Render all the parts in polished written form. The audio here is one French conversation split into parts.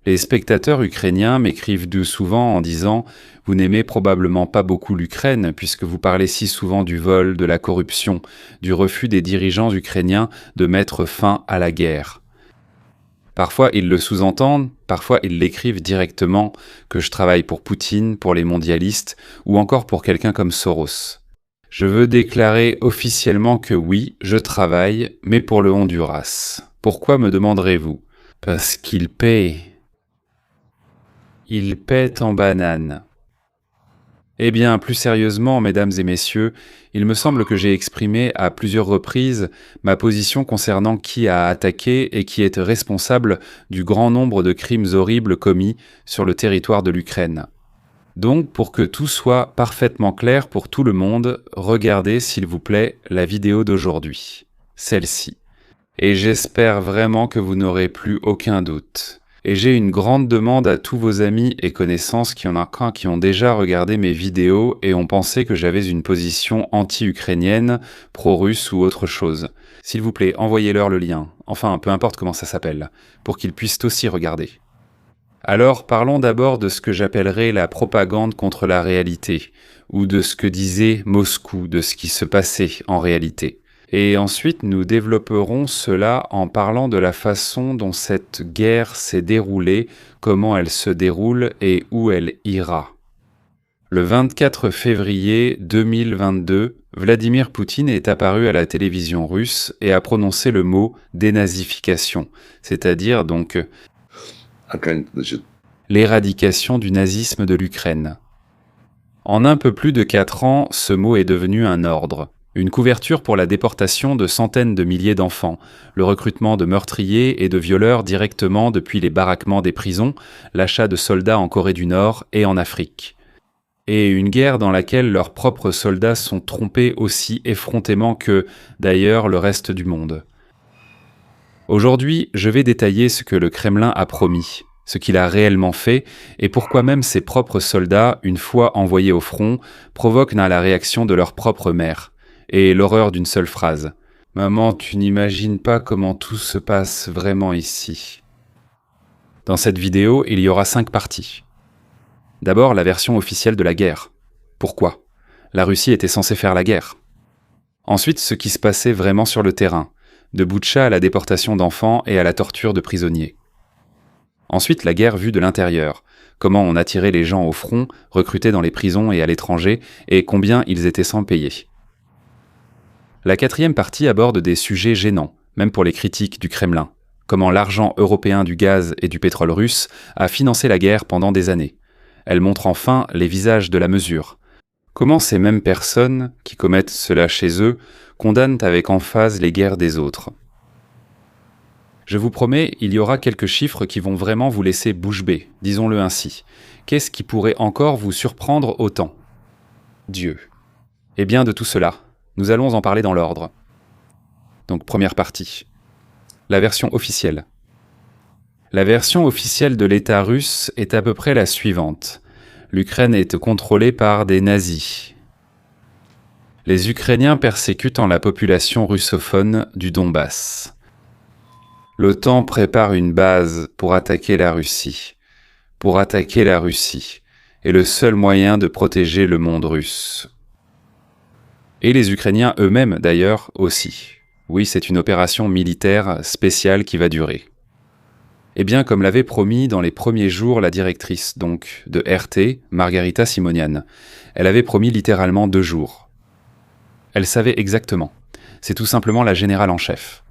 Les spectateurs ukrainiens m'écrivent souvent en disant « Vous n'aimez probablement pas beaucoup l'Ukraine puisque vous parlez si souvent du vol, de la corruption, du refus des dirigeants ukrainiens de mettre fin à la guerre. » Parfois ils le sous-entendent, parfois ils l'écrivent directement que je travaille pour Poutine, pour les mondialistes ou encore pour quelqu'un comme Soros. Je veux déclarer officiellement que oui, je travaille, mais pour le Honduras. Pourquoi me demanderez-vous? Parce qu'il paie. Il pète en banane. Eh bien, plus sérieusement, mesdames et messieurs, il me semble que j'ai exprimé à plusieurs reprises ma position concernant qui a attaqué et qui est responsable du grand nombre de crimes horribles commis sur le territoire de l'Ukraine. Donc, pour que tout soit parfaitement clair pour tout le monde, regardez, s'il vous plaît, la vidéo d'aujourd'hui. Celle-ci. Et j'espère vraiment que vous n'aurez plus aucun doute. Et j'ai une grande demande à tous vos amis et connaissances qui ont déjà regardé mes vidéos et ont pensé que j'avais une position anti-ukrainienne, pro-russe ou autre chose. S'il vous plaît, envoyez-leur le lien, enfin peu importe comment ça s'appelle, pour qu'ils puissent aussi regarder. Alors parlons d'abord de ce que j'appellerais la propagande contre la réalité, ou de ce que disait Moscou, de ce qui se passait en réalité. Et ensuite, nous développerons cela en parlant de la façon dont cette guerre s'est déroulée, comment elle se déroule et où elle ira. Le 24 février 2022, Vladimir Poutine est apparu à la télévision russe et a prononcé le mot « dénazification », c'est-à-dire donc l'éradication du nazisme de l'Ukraine. En un peu plus de 4 ans, ce mot est devenu un ordre. Une couverture pour la déportation de centaines de milliers d'enfants, le recrutement de meurtriers et de violeurs directement depuis les baraquements des prisons, l'achat de soldats en Corée du Nord et en Afrique. Et une guerre dans laquelle leurs propres soldats sont trompés aussi effrontément que, d'ailleurs, le reste du monde. Aujourd'hui, je vais détailler ce que le Kremlin a promis, ce qu'il a réellement fait, et pourquoi même ses propres soldats, une fois envoyés au front, provoquent la réaction de leur propre mère. Et l'horreur d'une seule phrase. « Maman, tu n'imagines pas comment tout se passe vraiment ici. » Dans cette vidéo, il y aura 5 parties. D'abord, la version officielle de la guerre. Pourquoi? La Russie était censée faire la guerre. Ensuite, ce qui se passait vraiment sur le terrain, de Boutcha à la déportation d'enfants et à la torture de prisonniers. Ensuite, la guerre vue de l'intérieur. Comment on attirait les gens au front, recrutés dans les prisons et à l'étranger, et combien ils étaient sans payer. La 4e partie aborde des sujets gênants, même pour les critiques du Kremlin. Comment l'argent européen du gaz et du pétrole russe a financé la guerre pendant des années. Elle montre enfin les visages de la mesure. Comment ces mêmes personnes, qui commettent cela chez eux, condamnent avec emphase les guerres des autres. Je vous promets, il y aura quelques chiffres qui vont vraiment vous laisser bouche bée, disons-le ainsi. Qu'est-ce qui pourrait encore vous surprendre autant? Dieu. Eh bien de tout cela. Nous allons en parler dans l'ordre. Donc, première partie. La version officielle. La version officielle de l'État russe est à peu près la suivante. L'Ukraine est contrôlée par des nazis. Les Ukrainiens persécutent la population russophone du Donbass. L'OTAN prépare une base pour attaquer la Russie. Pour attaquer la Russie est le seul moyen de protéger le monde russe. Et les Ukrainiens eux-mêmes, d'ailleurs, aussi. Oui, c'est une opération militaire spéciale qui va durer. Eh bien, comme l'avait promis dans les premiers jours la directrice, donc, de RT, Margarita Simonian. Elle avait promis littéralement 2 jours. Elle savait exactement. C'est tout simplement la générale en chef.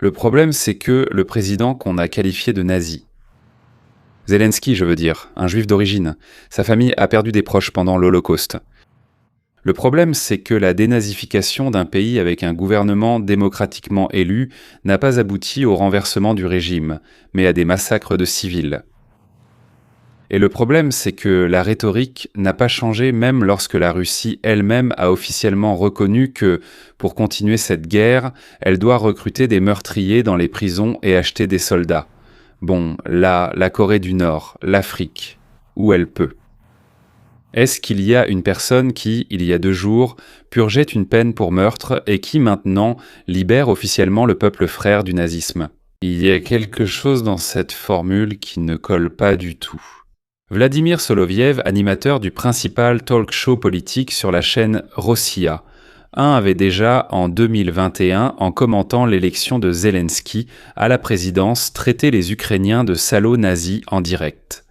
Le problème, c'est que le président qu'on a qualifié de nazi, Zelensky, je veux dire, un juif d'origine, sa famille a perdu des proches pendant l'Holocauste. Le problème, c'est que la dénazification d'un pays avec un gouvernement démocratiquement élu n'a pas abouti au renversement du régime, mais à des massacres de civils. Et le problème, c'est que la rhétorique n'a pas changé même lorsque la Russie elle-même a officiellement reconnu que, pour continuer cette guerre, elle doit recruter des meurtriers dans les prisons et acheter des soldats. Bon, là, la Corée du Nord, l'Afrique, où elle peut. Est-ce qu'il y a une personne qui, il y a 2 jours, purgeait une peine pour meurtre et qui, maintenant, libère officiellement le peuple frère du nazisme? Il y a quelque chose dans cette formule qui ne colle pas du tout. Vladimir Soloviev, animateur du principal talk show politique sur la chaîne Rossiya, avait déjà, en 2021, en commentant l'élection de Zelensky à la présidence, traité les Ukrainiens de salauds nazis en direct.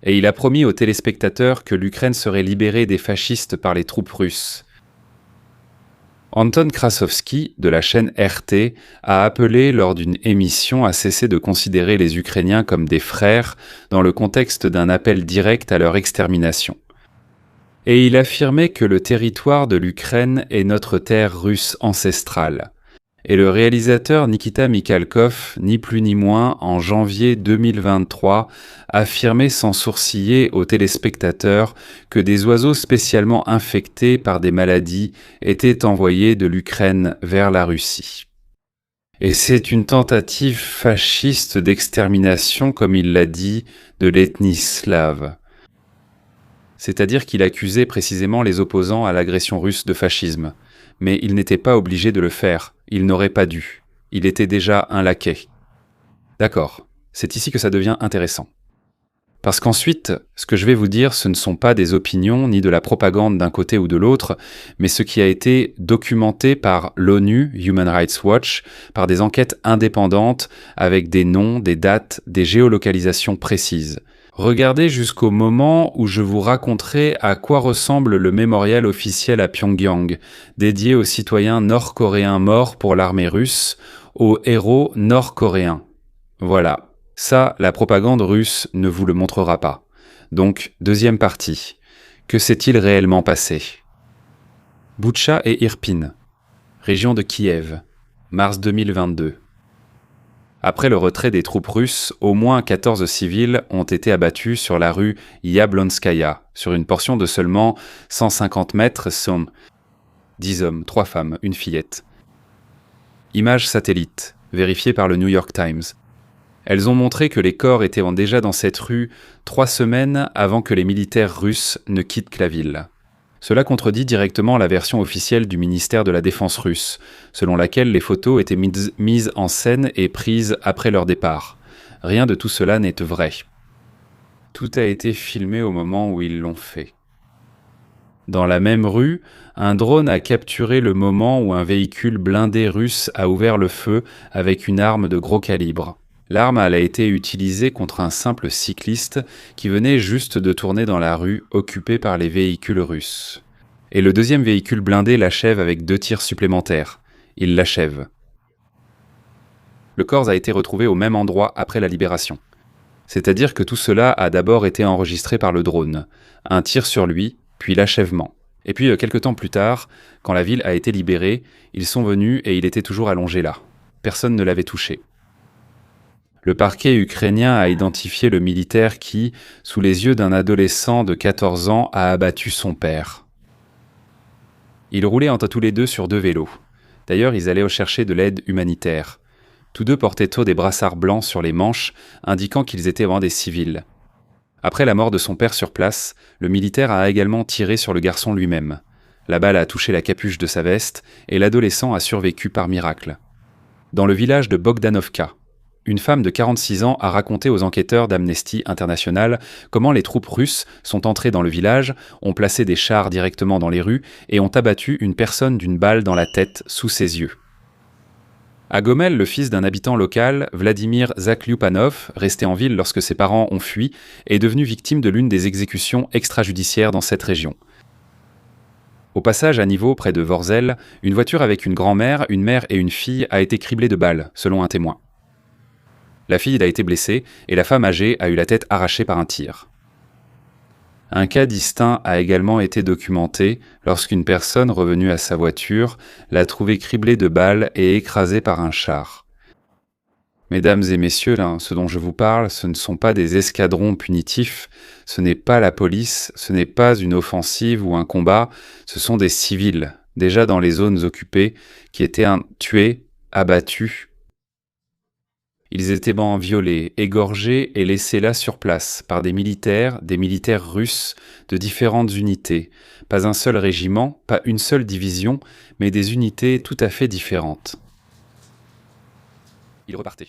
Et il a promis aux téléspectateurs que l'Ukraine serait libérée des fascistes par les troupes russes. Anton Krasovski, de la chaîne RT, a appelé lors d'une émission à cesser de considérer les Ukrainiens comme des frères dans le contexte d'un appel direct à leur extermination. Et il affirmait que le territoire de l'Ukraine est notre terre russe ancestrale. Et le réalisateur Nikita Mikhalkov, ni plus ni moins, en janvier 2023, affirmait sans sourciller aux téléspectateurs que des oiseaux spécialement infectés par des maladies étaient envoyés de l'Ukraine vers la Russie. Et c'est une tentative fasciste d'extermination, comme il l'a dit, de l'ethnie slave. C'est-à-dire qu'il accusait précisément les opposants à l'agression russe de fascisme. Mais il n'était pas obligé de le faire, il n'aurait pas dû. Il était déjà un laquais. D'accord, c'est ici que ça devient intéressant. Parce qu'ensuite, ce que je vais vous dire, ce ne sont pas des opinions ni de la propagande d'un côté ou de l'autre, mais ce qui a été documenté par l'ONU, Human Rights Watch, par des enquêtes indépendantes avec des noms, des dates, des géolocalisations précises. Regardez jusqu'au moment où je vous raconterai à quoi ressemble le mémorial officiel à Pyongyang, dédié aux citoyens nord-coréens morts pour l'armée russe, aux héros nord-coréens. Voilà, ça, la propagande russe ne vous le montrera pas. Donc, deuxième partie. Que s'est-il réellement passé ? Boutcha et Irpin, région de Kiev, mars 2022. Après le retrait des troupes russes, au moins 14 civils ont été abattus sur la rue Yablonskaya, sur une portion de seulement 150 mètres, sont 10 hommes, 3 femmes, une fillette. Images satellites, vérifiées par le New York Times. Elles ont montré que les corps étaient déjà dans cette rue 3 semaines avant que les militaires russes ne quittent la ville. Cela contredit directement la version officielle du ministère de la Défense russe, selon laquelle les photos étaient mises en scène et prises après leur départ. Rien de tout cela n'est vrai. Tout a été filmé au moment où ils l'ont fait. Dans la même rue, un drone a capturé le moment où un véhicule blindé russe a ouvert le feu avec une arme de gros calibre. L'arme a été utilisée contre un simple cycliste qui venait juste de tourner dans la rue occupée par les véhicules russes. Et le deuxième véhicule blindé l'achève avec 2 tirs supplémentaires. Il l'achève. Le corps a été retrouvé au même endroit après la libération. C'est-à-dire que tout cela a d'abord été enregistré par le drone. Un tir sur lui, puis l'achèvement. Et puis, quelque temps plus tard, quand la ville a été libérée, ils sont venus et il était toujours allongé là. Personne ne l'avait touché. Le parquet ukrainien a identifié le militaire qui, sous les yeux d'un adolescent de 14 ans, a abattu son père. Ils roulaient entre tous les deux sur 2 vélos. D'ailleurs, ils allaient chercher de l'aide humanitaire. Tous deux portaient tôt des brassards blancs sur les manches, indiquant qu'ils étaient vraiment des civils. Après la mort de son père sur place, le militaire a également tiré sur le garçon lui-même. La balle a touché la capuche de sa veste et l'adolescent a survécu par miracle. Dans le village de Bogdanovka, une femme de 46 ans a raconté aux enquêteurs d'Amnesty International comment les troupes russes sont entrées dans le village, ont placé des chars directement dans les rues et ont abattu une personne d'une balle dans la tête sous ses yeux. À Gomel, le fils d'un habitant local, Vladimir Zakliupanov, resté en ville lorsque ses parents ont fui, est devenu victime de l'une des exécutions extrajudiciaires dans cette région. Au passage à niveau près de Vorzel, une voiture avec une grand-mère, une mère et une fille a été criblée de balles, selon un témoin. La fille a été blessée et la femme âgée a eu la tête arrachée par un tir. Un cas distinct a également été documenté lorsqu'une personne revenue à sa voiture l'a trouvée criblée de balles et écrasée par un char. Mesdames et messieurs, là, ce dont je vous parle, ce ne sont pas des escadrons punitifs, ce n'est pas la police, ce n'est pas une offensive ou un combat, ce sont des civils, déjà dans les zones occupées, qui étaient tués, abattus. Ils étaient violés, égorgés et laissés là sur place par des militaires russes de différentes unités. Pas un seul régiment, pas une seule division, mais des unités tout à fait différentes. Il repartait.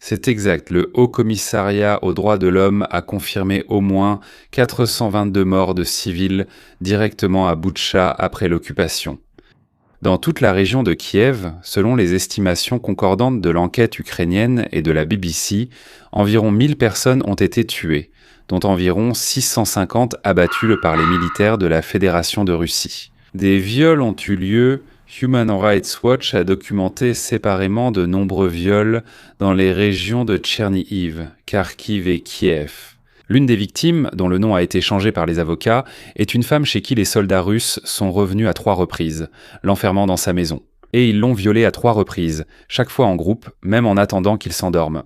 C'est exact, le Haut Commissariat aux droits de l'homme a confirmé au moins 422 morts de civils directement à Boutcha après l'occupation. Dans toute la région de Kiev, selon les estimations concordantes de l'enquête ukrainienne et de la BBC, environ 1000 personnes ont été tuées, dont environ 650 abattues par les militaires de la Fédération de Russie. Des viols ont eu lieu. Human Rights Watch a documenté séparément de nombreux viols dans les régions de Tchernihiv, Kharkiv et Kiev. L'une des victimes, dont le nom a été changé par les avocats, est une femme chez qui les soldats russes sont revenus à 3 reprises, l'enfermant dans sa maison. Et ils l'ont violée à 3 reprises, chaque fois en groupe, même en attendant qu'il s'endorme.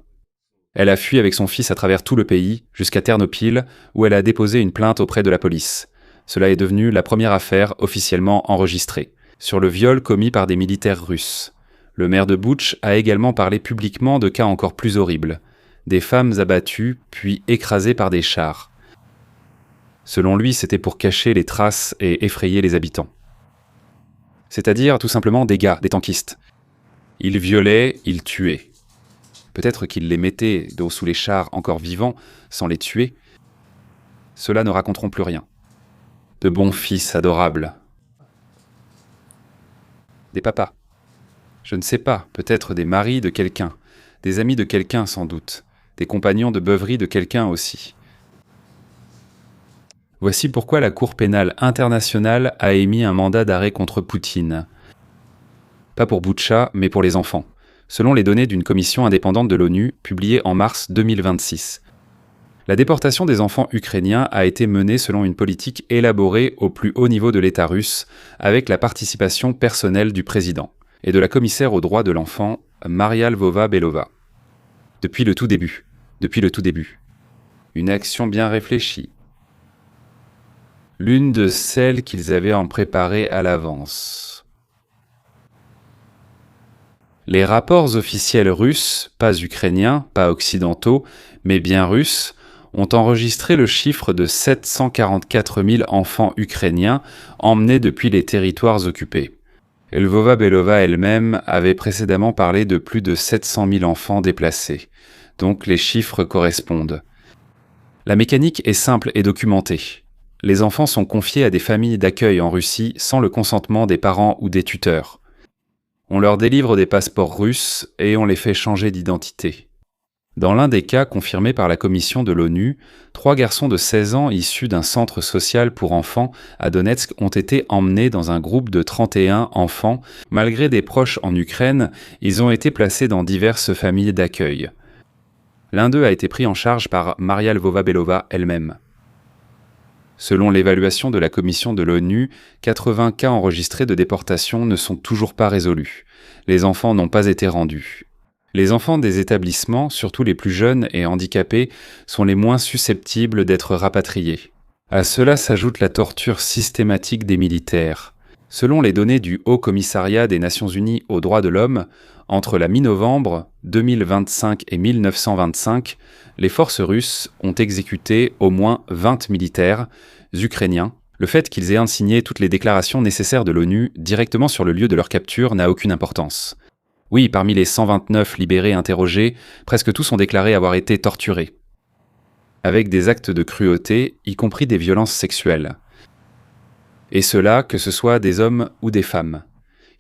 Elle a fui avec son fils à travers tout le pays, jusqu'à Ternopil, où elle a déposé une plainte auprès de la police. Cela est devenu la première affaire officiellement enregistrée sur le viol commis par des militaires russes. Le maire de Boutch a également parlé publiquement de cas encore plus horribles. Des femmes abattues, puis écrasées par des chars. Selon lui, c'était pour cacher les traces et effrayer les habitants. C'est-à-dire, tout simplement, des gars, des tankistes. Ils violaient, ils tuaient. Peut-être qu'ils les mettaient dos sous les chars encore vivants, sans les tuer. Ceux-là ne raconteront plus rien. De bons fils adorables. Des papas. Je ne sais pas, peut-être des maris de quelqu'un, des amis de quelqu'un sans doute, des compagnons de beuverie de quelqu'un aussi. Voici pourquoi la Cour pénale internationale a émis un mandat d'arrêt contre Poutine. Pas pour Boutcha, mais pour les enfants, selon les données d'une commission indépendante de l'ONU publiée en mars 2026. La déportation des enfants ukrainiens a été menée selon une politique élaborée au plus haut niveau de l'État russe, avec la participation personnelle du président et de la commissaire aux droits de l'enfant, Maria Lvova-Belova. Depuis le tout début. Une action bien réfléchie. L'une de celles qu'ils avaient en préparé à l'avance. Les rapports officiels russes, pas ukrainiens, pas occidentaux, mais bien russes, ont enregistré le chiffre de 744 000 enfants ukrainiens emmenés depuis les territoires occupés. Lvova-Belova elle-même avait précédemment parlé de plus de 700 000 enfants déplacés, donc les chiffres correspondent. La mécanique est simple et documentée. Les enfants sont confiés à des familles d'accueil en Russie sans le consentement des parents ou des tuteurs. On leur délivre des passeports russes et on les fait changer d'identité. Dans l'un des cas confirmés par la commission de l'ONU, 3 garçons de 16 ans issus d'un centre social pour enfants à Donetsk ont été emmenés dans un groupe de 31 enfants. Malgré des proches en Ukraine, ils ont été placés dans diverses familles d'accueil. L'un d'eux a été pris en charge par Maria Lvova-Belova elle-même. Selon l'évaluation de la commission de l'ONU, 80 cas enregistrés de déportation ne sont toujours pas résolus. Les enfants n'ont pas été rendus. Les enfants des établissements, surtout les plus jeunes et handicapés, sont les moins susceptibles d'être rapatriés. À cela s'ajoute la torture systématique des militaires. Selon les données du Haut Commissariat des Nations Unies aux droits de l'homme, entre la mi-novembre 2025 et 1925, les forces russes ont exécuté au moins 20 militaires ukrainiens. Le fait qu'ils aient signé toutes les déclarations nécessaires de l'ONU directement sur le lieu de leur capture n'a aucune importance. Oui, parmi les 129 libérés interrogés, presque tous ont déclaré avoir été torturés, avec des actes de cruauté, y compris des violences sexuelles. Et cela, que ce soit des hommes ou des femmes.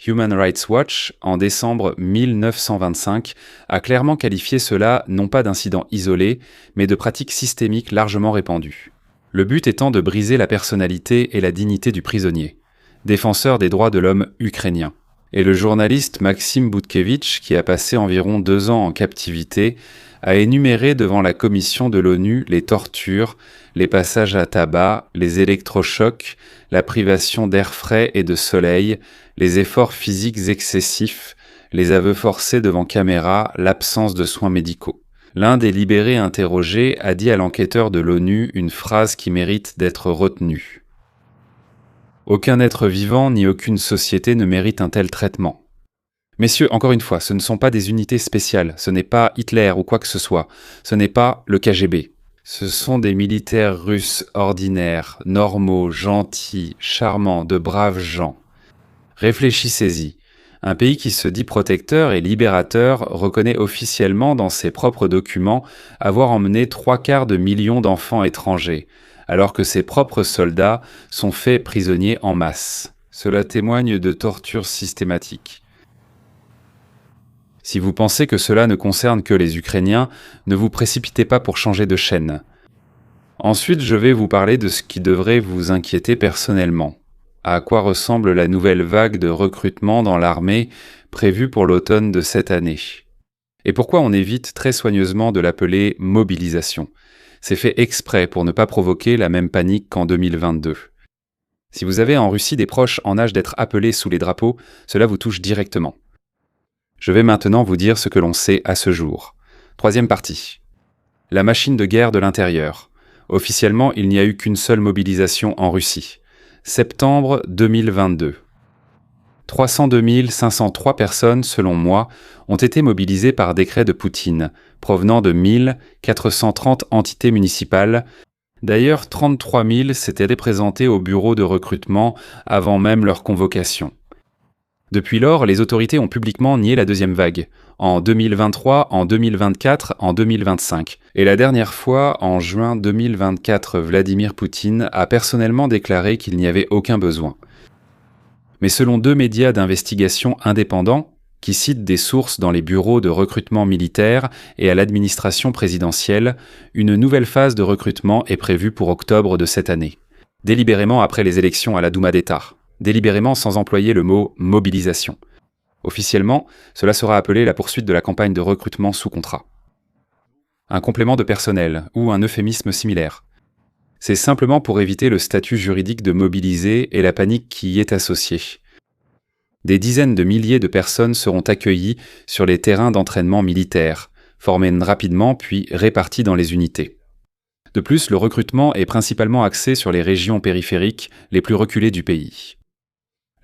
Human Rights Watch, en décembre 1925, a clairement qualifié cela non pas d'incidents isolés, mais de pratiques systémiques largement répandues. Le but étant de briser la personnalité et la dignité du prisonnier, défenseur des droits de l'homme ukrainien. Et le journaliste Maxime Boutkevitch, qui a passé environ 2 ans en captivité, a énuméré devant la commission de l'ONU les tortures, les passages à tabac, les électrochocs, la privation d'air frais et de soleil, les efforts physiques excessifs, les aveux forcés devant caméra, l'absence de soins médicaux. L'un des libérés interrogés a dit à l'enquêteur de l'ONU une phrase qui mérite d'être retenue. Aucun être vivant ni aucune société ne mérite un tel traitement. Messieurs, encore une fois, ce ne sont pas des unités spéciales, ce n'est pas Hitler ou quoi que ce soit, ce n'est pas le KGB. Ce sont des militaires russes ordinaires, normaux, gentils, charmants, de braves gens. Réfléchissez-y. Un pays qui se dit protecteur et libérateur reconnaît officiellement dans ses propres documents avoir emmené 3/4 million d'enfants étrangers, alors que ses propres soldats sont faits prisonniers en masse. Cela témoigne de tortures systématiques. Si vous pensez que cela ne concerne que les Ukrainiens, ne vous précipitez pas pour changer de chaîne. Ensuite, je vais vous parler de ce qui devrait vous inquiéter personnellement. À quoi ressemble la nouvelle vague de recrutement dans l'armée prévue pour l'automne de cette année. Et pourquoi on évite très soigneusement de l'appeler mobilisation. C'est fait exprès pour ne pas provoquer la même panique qu'en 2022. Si vous avez en Russie des proches en âge d'être appelés sous les drapeaux, cela vous touche directement. Je vais maintenant vous dire ce que l'on sait à ce jour. Troisième partie. La machine de guerre de l'intérieur. Officiellement, il n'y a eu qu'une seule mobilisation en Russie. Septembre 2022. 302 503 personnes, selon moi, ont été mobilisées par décret de Poutine, provenant de 1430 entités municipales. D'ailleurs, 33 000 s'étaient représentés au bureau de recrutement avant même leur convocation. Depuis lors, les autorités ont publiquement nié la deuxième vague, en 2023, en 2024, en 2025. Et la dernière fois, en juin 2024, Vladimir Poutine a personnellement déclaré qu'il n'y avait aucun besoin. Mais selon 2 médias d'investigation indépendants, qui citent des sources dans les bureaux de recrutement militaire et à l'administration présidentielle, une nouvelle phase de recrutement est prévue pour octobre de cette année, délibérément après les élections à la Douma d'État, délibérément sans employer le mot « mobilisation ». Officiellement, cela sera appelé la poursuite de la campagne de recrutement sous contrat. Un complément de personnel ou un euphémisme similaire. C'est simplement pour éviter le statut juridique de mobilisé et la panique qui y est associée. Des dizaines de milliers de personnes seront accueillies sur les terrains d'entraînement militaires, formés rapidement puis répartis dans les unités. De plus, le recrutement est principalement axé sur les régions périphériques les plus reculées du pays.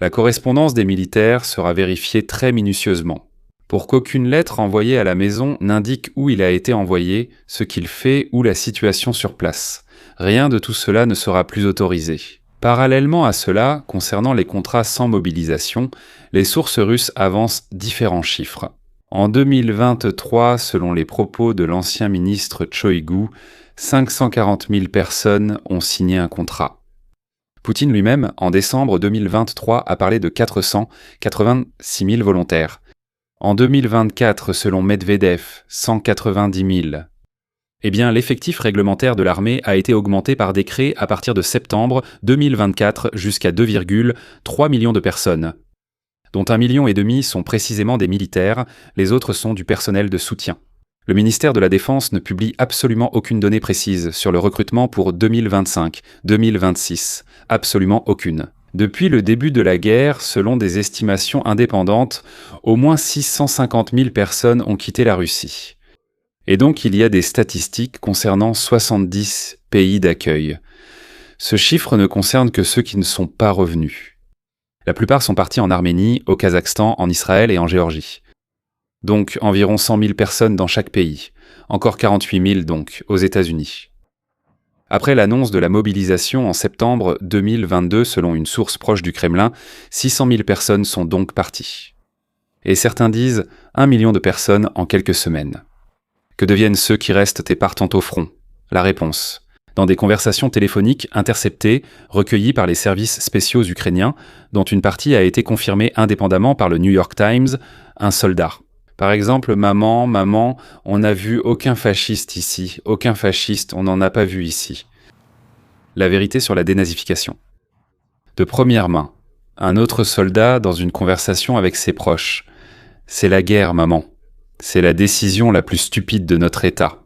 La correspondance des militaires sera vérifiée très minutieusement, pour qu'aucune lettre envoyée à la maison n'indique où il a été envoyé, ce qu'il fait ou la situation sur place. Rien de tout cela ne sera plus autorisé. Parallèlement à cela, concernant les contrats sans mobilisation, les sources russes avancent différents chiffres. En 2023, selon les propos de l'ancien ministre Choigu, 540 000 personnes ont signé un contrat. Poutine lui-même, en décembre 2023, a parlé de 486 000 volontaires. En 2024, selon Medvedev, 190 000. Eh bien, l'effectif réglementaire de l'armée a été augmenté par décret à partir de septembre 2024 jusqu'à 2,3 millions de personnes, dont 1,5 million sont précisément des militaires, les autres sont du personnel de soutien. Le ministère de la Défense ne publie absolument aucune donnée précise sur le recrutement pour 2025-2026, absolument aucune. Depuis le début de la guerre, selon des estimations indépendantes, au moins 650 000 personnes ont quitté la Russie. Et donc il y a des statistiques concernant 70 pays d'accueil. Ce chiffre ne concerne que ceux qui ne sont pas revenus. La plupart sont partis en Arménie, au Kazakhstan, en Israël et en Géorgie. Donc environ 100 000 personnes dans chaque pays, encore 48 000 donc aux États-Unis. Après l'annonce de la mobilisation en septembre 2022 selon une source proche du Kremlin, 600 000 personnes sont donc parties. Et certains disent 1 million de personnes en quelques semaines. Que deviennent ceux qui restent et partent au front? La réponse. Dans des conversations téléphoniques interceptées, recueillies par les services spéciaux ukrainiens, dont une partie a été confirmée indépendamment par le New York Times, un soldat. Par exemple, maman, on n'a vu aucun fasciste ici, aucun fasciste, on n'en a pas vu ici. La vérité sur la dénazification. De première main, un autre soldat dans une conversation avec ses proches. C'est la guerre, maman. C'est la décision la plus stupide de notre État.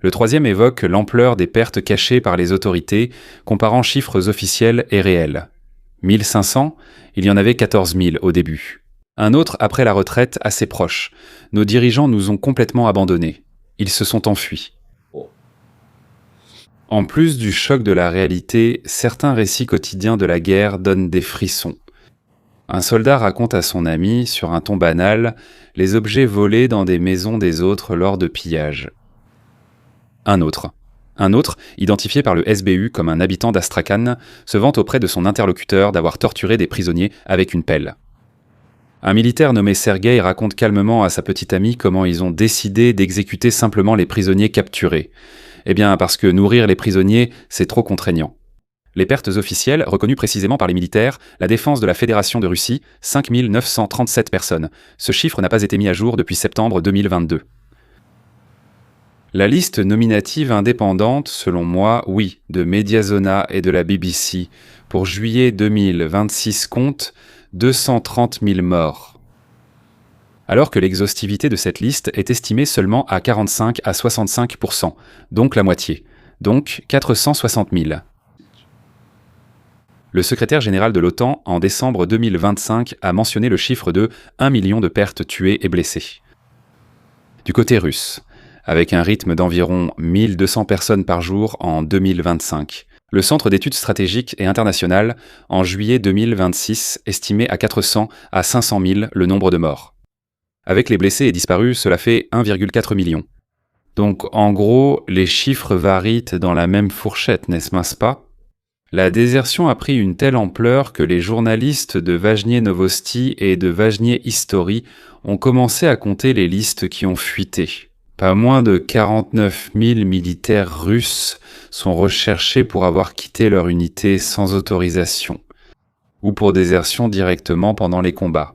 Le troisième évoque l'ampleur des pertes cachées par les autorités, comparant chiffres officiels et réels. 1500, il y en avait 14 000 au début. Un autre après la retraite à ses proches. Nos dirigeants nous ont complètement abandonnés. Ils se sont enfuis. En plus du choc de la réalité, certains récits quotidiens de la guerre donnent des frissons. Un soldat raconte à son ami, sur un ton banal, les objets volés dans des maisons des autres lors de pillages. Un autre, identifié par le SBU comme un habitant d'Astrakhan, se vante auprès de son interlocuteur d'avoir torturé des prisonniers avec une pelle. Un militaire nommé Sergueï raconte calmement à sa petite amie comment ils ont décidé d'exécuter simplement les prisonniers capturés. Eh bien, parce que nourrir les prisonniers, c'est trop contraignant. Les pertes officielles, reconnues précisément par les militaires, la défense de la Fédération de Russie, 5 937 personnes. Ce chiffre n'a pas été mis à jour depuis septembre 2022. La liste nominative indépendante, selon moi, oui, de Mediazona et de la BBC, pour juillet 2026 compte 230 000 morts. Alors que l'exhaustivité de cette liste est estimée seulement à 45 à 65%, donc la moitié, donc 460 000. Le secrétaire général de l'OTAN, en décembre 2025, a mentionné le chiffre de 1 million de pertes tuées et blessées. Du côté russe, avec un rythme d'environ 1200 personnes par jour en 2025, le Centre d'études stratégiques et internationales, en juillet 2026, estimait à 400 à 500 000 le nombre de morts. Avec les blessés et disparus, cela fait 1,4 million. Donc en gros, les chiffres varient dans la même fourchette, n'est-ce pas ? La désertion a pris une telle ampleur que les journalistes de Vajnie Novosti et de Vajnie History ont commencé à compter les listes qui ont fuité. Pas moins de 49 000 militaires russes sont recherchés pour avoir quitté leur unité sans autorisation, ou pour désertion directement pendant les combats.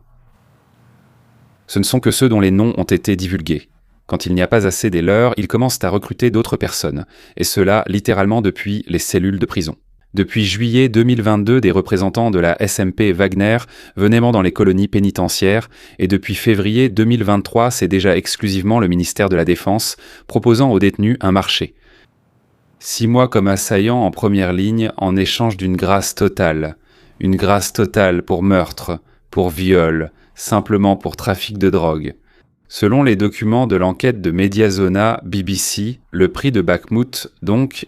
Ce ne sont que ceux dont les noms ont été divulgués. Quand il n'y a pas assez des leurs, ils commencent à recruter d'autres personnes, et cela littéralement depuis les cellules de prison. Depuis juillet 2022, des représentants de la SMP Wagner venaient dans les colonies pénitentiaires, et depuis février 2023, c'est déjà exclusivement le ministère de la Défense proposant aux détenus un marché. 6 mois comme assaillant en première ligne en échange d'une grâce totale. Une grâce totale pour meurtre, pour viol, simplement pour trafic de drogue. Selon les documents de l'enquête de Mediazona BBC, le prix de Bakhmout, donc,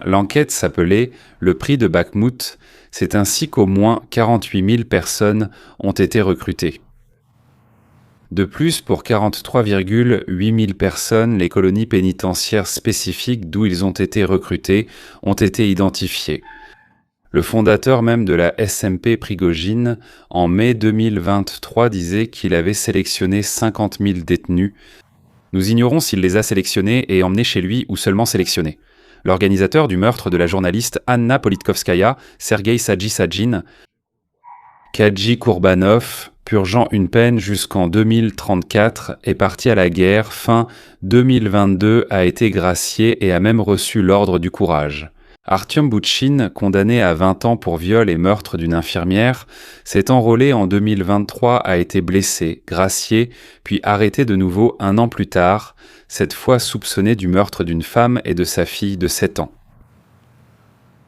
l'enquête s'appelait « Le prix de Bakhmout », c'est ainsi qu'au moins 48 000 personnes ont été recrutées. De plus, pour 43,8 000 personnes, les colonies pénitentiaires spécifiques d'où ils ont été recrutés ont été identifiées. Le fondateur même de la SMP Prigojine, en mai 2023, disait qu'il avait sélectionné 50 000 détenus. Nous ignorons s'il les a sélectionnés et emmenés chez lui ou seulement sélectionnés. L'organisateur du meurtre de la journaliste Anna Politkovskaya, Sergueï Sadjissadjin, Kadji Kourbanov, purgeant une peine jusqu'en 2034, est parti à la guerre. Fin 2022, a été gracié et a même reçu l'ordre du courage. Artyom Boutchine, condamné à 20 ans pour viol et meurtre d'une infirmière, s'est enrôlé en 2023, a été blessé, gracié, puis arrêté de nouveau 1 an plus tard, cette fois soupçonné du meurtre d'une femme et de sa fille de 7 ans.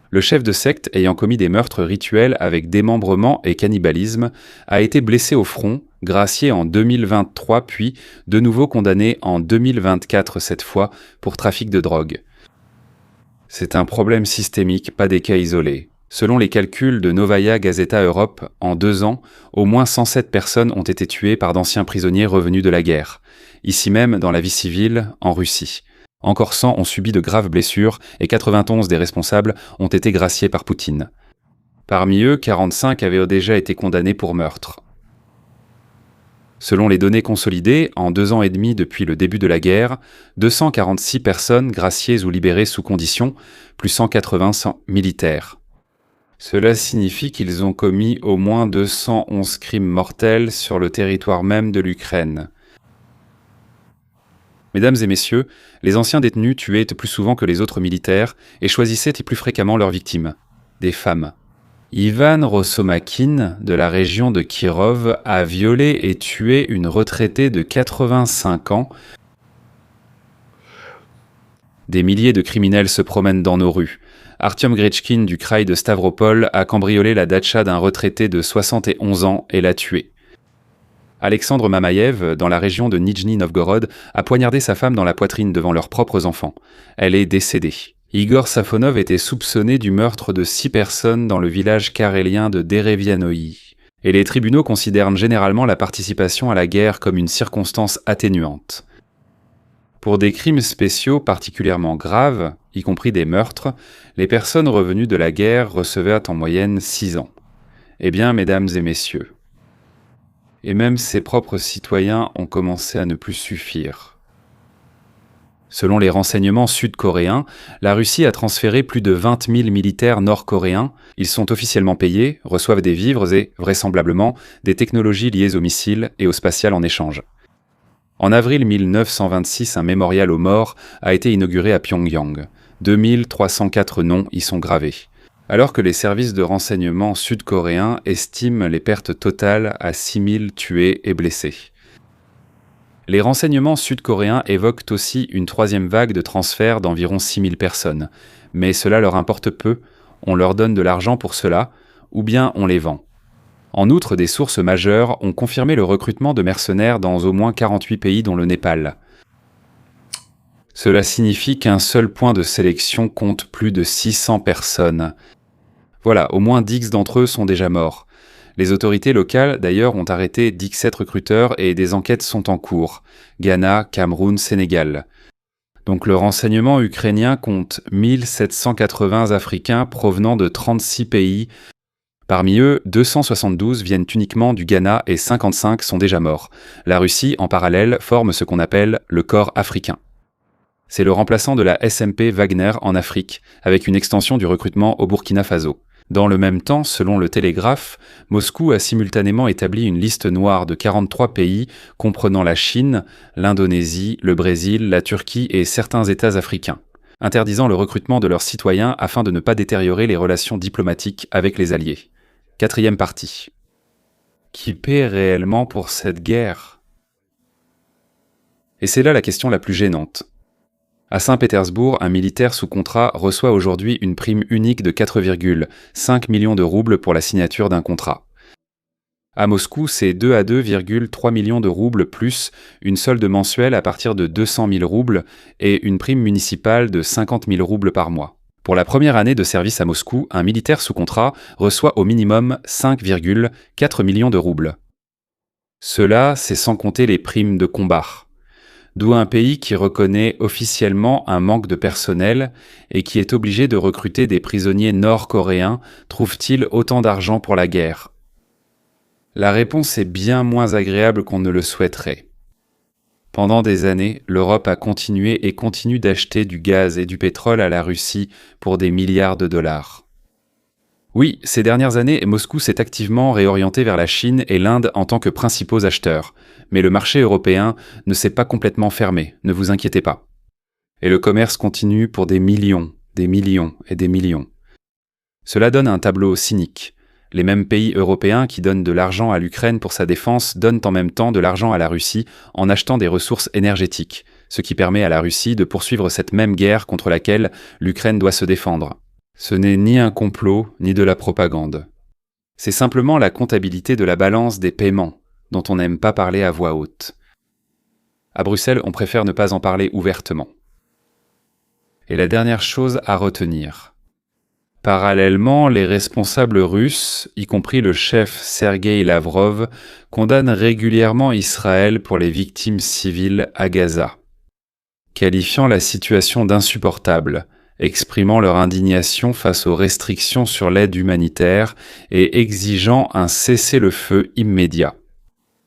Le chef de secte, ayant commis des meurtres rituels avec démembrement et cannibalisme, a été blessé au front, gracié en 2023, puis de nouveau condamné en 2024 cette fois pour trafic de drogue. C'est un problème systémique, pas des cas isolés. Selon les calculs de Novaya Gazeta Europe, en 2 ans, au moins 107 personnes ont été tuées par d'anciens prisonniers revenus de la guerre, ici même dans la vie civile, en Russie. Encore 100 ont subi de graves blessures et 91 des responsables ont été graciés par Poutine. Parmi eux, 45 avaient déjà été condamnés pour meurtre. Selon les données consolidées, en 2 ans et demi depuis le début de la guerre, 246 personnes graciées ou libérées sous condition, plus 180 militaires. Cela signifie qu'ils ont commis au moins 211 crimes mortels sur le territoire même de l'Ukraine. Mesdames et messieurs, les anciens détenus tuaient plus souvent que les autres militaires et choisissaient plus fréquemment leurs victimes, des femmes. Ivan Rosomakin, de la région de Kirov, a violé et tué une retraitée de 85 ans. Des milliers de criminels se promènent dans nos rues. Artyom Grechkin du kraï de Stavropol a cambriolé la datcha d'un retraité de 71 ans et l'a tué. Alexandre Mamayev, dans la région de Nijni Novgorod, a poignardé sa femme dans la poitrine devant leurs propres enfants. Elle est décédée. Igor Safonov était soupçonné du meurtre de 6 personnes dans le village karélien de Derevianoï. Et les tribunaux considèrent généralement la participation à la guerre comme une circonstance atténuante. Pour des crimes spéciaux particulièrement graves, y compris des meurtres, les personnes revenues de la guerre recevaient en moyenne 6 ans. Eh bien, mesdames et messieurs, Et même ses propres citoyens ont commencé à ne plus suffire. Selon les renseignements sud-coréens, la Russie a transféré plus de 20 000 militaires nord-coréens. Ils sont officiellement payés, reçoivent des vivres et, vraisemblablement, des technologies liées aux missiles et au spatial en échange. En avril 1926, un mémorial aux morts a été inauguré à Pyongyang. 2304 noms y sont gravés. Alors que les services de renseignement sud-coréens estiment les pertes totales à 6 000 tués et blessés. Les renseignements sud-coréens évoquent aussi une troisième vague de transferts d'environ 6 000 personnes. Mais cela leur importe peu, on leur donne de l'argent pour cela, ou bien on les vend. En outre, des sources majeures ont confirmé le recrutement de mercenaires dans au moins 48 pays dont le Népal. Cela signifie qu'un seul point de sélection compte plus de 600 personnes. Voilà, au moins 10 d'entre eux sont déjà morts. Les autorités locales, d'ailleurs, ont arrêté 17 recruteurs et des enquêtes sont en cours. Ghana, Cameroun, Sénégal. Donc le renseignement ukrainien compte 1780 Africains provenant de 36 pays. Parmi eux, 272 viennent uniquement du Ghana et 55 sont déjà morts. La Russie, en parallèle, forme ce qu'on appelle le corps africain. C'est le remplaçant de la SMP Wagner en Afrique, avec une extension du recrutement au Burkina Faso. Dans le même temps, selon le Télégraphe, Moscou a simultanément établi une liste noire de 43 pays comprenant la Chine, l'Indonésie, le Brésil, la Turquie et certains États africains, interdisant le recrutement de leurs citoyens afin de ne pas détériorer les relations diplomatiques avec les alliés. 4e partie. Qui paie réellement pour cette guerre ? Et c'est là la question la plus gênante. À Saint-Pétersbourg, un militaire sous contrat reçoit aujourd'hui une prime unique de 4,5 millions de roubles pour la signature d'un contrat. À Moscou, c'est 2 à 2,3 millions de roubles plus une solde mensuelle à partir de 200 000 roubles et une prime municipale de 50 000 roubles par mois. Pour la première année de service à Moscou, un militaire sous contrat reçoit au minimum 5,4 millions de roubles. Cela, c'est sans compter les primes de combat. D'où un pays qui reconnaît officiellement un manque de personnel et qui est obligé de recruter des prisonniers nord-coréens trouve-t-il autant d'argent pour la guerre ? La réponse est bien moins agréable qu'on ne le souhaiterait. Pendant des années, l'Europe a continué et continue d'acheter du gaz et du pétrole à la Russie pour des milliards de dollars. Oui, ces dernières années, Moscou s'est activement réorienté vers la Chine et l'Inde en tant que principaux acheteurs. Mais le marché européen ne s'est pas complètement fermé, ne vous inquiétez pas. Et le commerce continue pour des millions et des millions. Cela donne un tableau cynique. Les mêmes pays européens qui donnent de l'argent à l'Ukraine pour sa défense donnent en même temps de l'argent à la Russie en achetant des ressources énergétiques, ce qui permet à la Russie de poursuivre cette même guerre contre laquelle l'Ukraine doit se défendre. Ce n'est ni un complot, ni de la propagande. C'est simplement la comptabilité de la balance des paiements, dont on n'aime pas parler à voix haute. À Bruxelles, on préfère ne pas en parler ouvertement. Et la dernière chose à retenir. Parallèlement, les responsables russes, y compris le chef Sergueï Lavrov, condamnent régulièrement Israël pour les victimes civiles à Gaza, qualifiant la situation d'insupportable, exprimant leur indignation face aux restrictions sur l'aide humanitaire et exigeant un cessez-le-feu immédiat.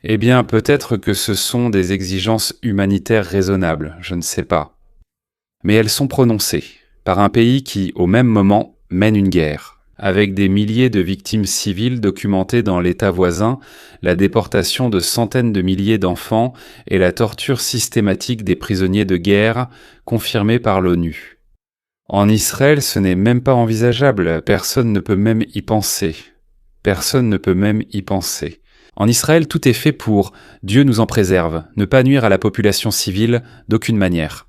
Eh bien, peut-être que ce sont des exigences humanitaires raisonnables, je ne sais pas. Mais elles sont prononcées par un pays qui, au même moment, mène une guerre, avec des milliers de victimes civiles documentées dans l'État voisin, la déportation de centaines de milliers d'enfants et la torture systématique des prisonniers de guerre, confirmée par l'ONU. En Israël, ce n'est même pas envisageable, personne ne peut même y penser. En Israël, tout est fait pour, Dieu nous en préserve, ne pas nuire à la population civile d'aucune manière.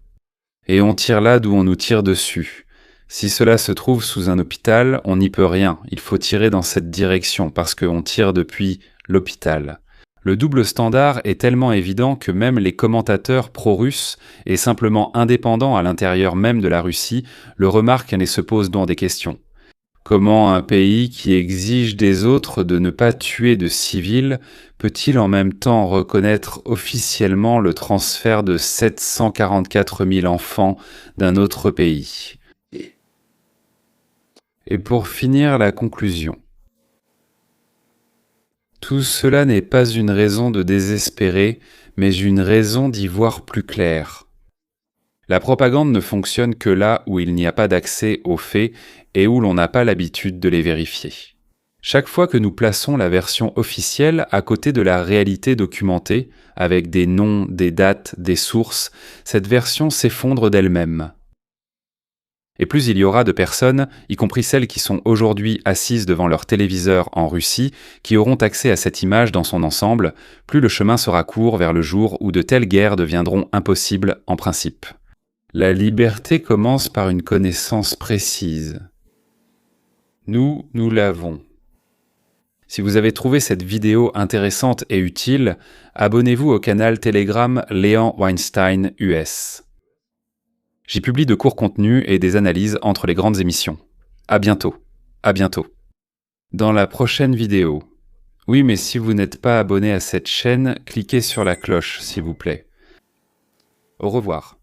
Et on tire là d'où on nous tire dessus. Si cela se trouve sous un hôpital, on n'y peut rien, il faut tirer dans cette direction, parce qu'on tire depuis l'hôpital. Le double standard est tellement évident que même les commentateurs pro-russes et simplement indépendants à l'intérieur même de la Russie le remarquent et se posent donc des questions. Comment un pays qui exige des autres de ne pas tuer de civils peut-il en même temps reconnaître officiellement le transfert de 744 000 enfants d'un autre pays ? Et pour finir, la conclusion. Tout cela n'est pas une raison de désespérer, mais une raison d'y voir plus clair. La propagande ne fonctionne que là où il n'y a pas d'accès aux faits et où l'on n'a pas l'habitude de les vérifier. Chaque fois que nous plaçons la version officielle à côté de la réalité documentée, avec des noms, des dates, des sources, cette version s'effondre d'elle-même. Et plus il y aura de personnes, y compris celles qui sont aujourd'hui assises devant leur téléviseur en Russie, qui auront accès à cette image dans son ensemble, plus le chemin sera court vers le jour où de telles guerres deviendront impossibles en principe. La liberté commence par une connaissance précise. Nous l'avons. Si vous avez trouvé cette vidéo intéressante et utile, abonnez-vous au canal Telegram Léon Weinstein US. J'y publie de courts contenus et des analyses entre les grandes émissions. À bientôt. À bientôt. Dans la prochaine vidéo. Oui, mais si vous n'êtes pas abonné à cette chaîne, cliquez sur la cloche, s'il vous plaît. Au revoir.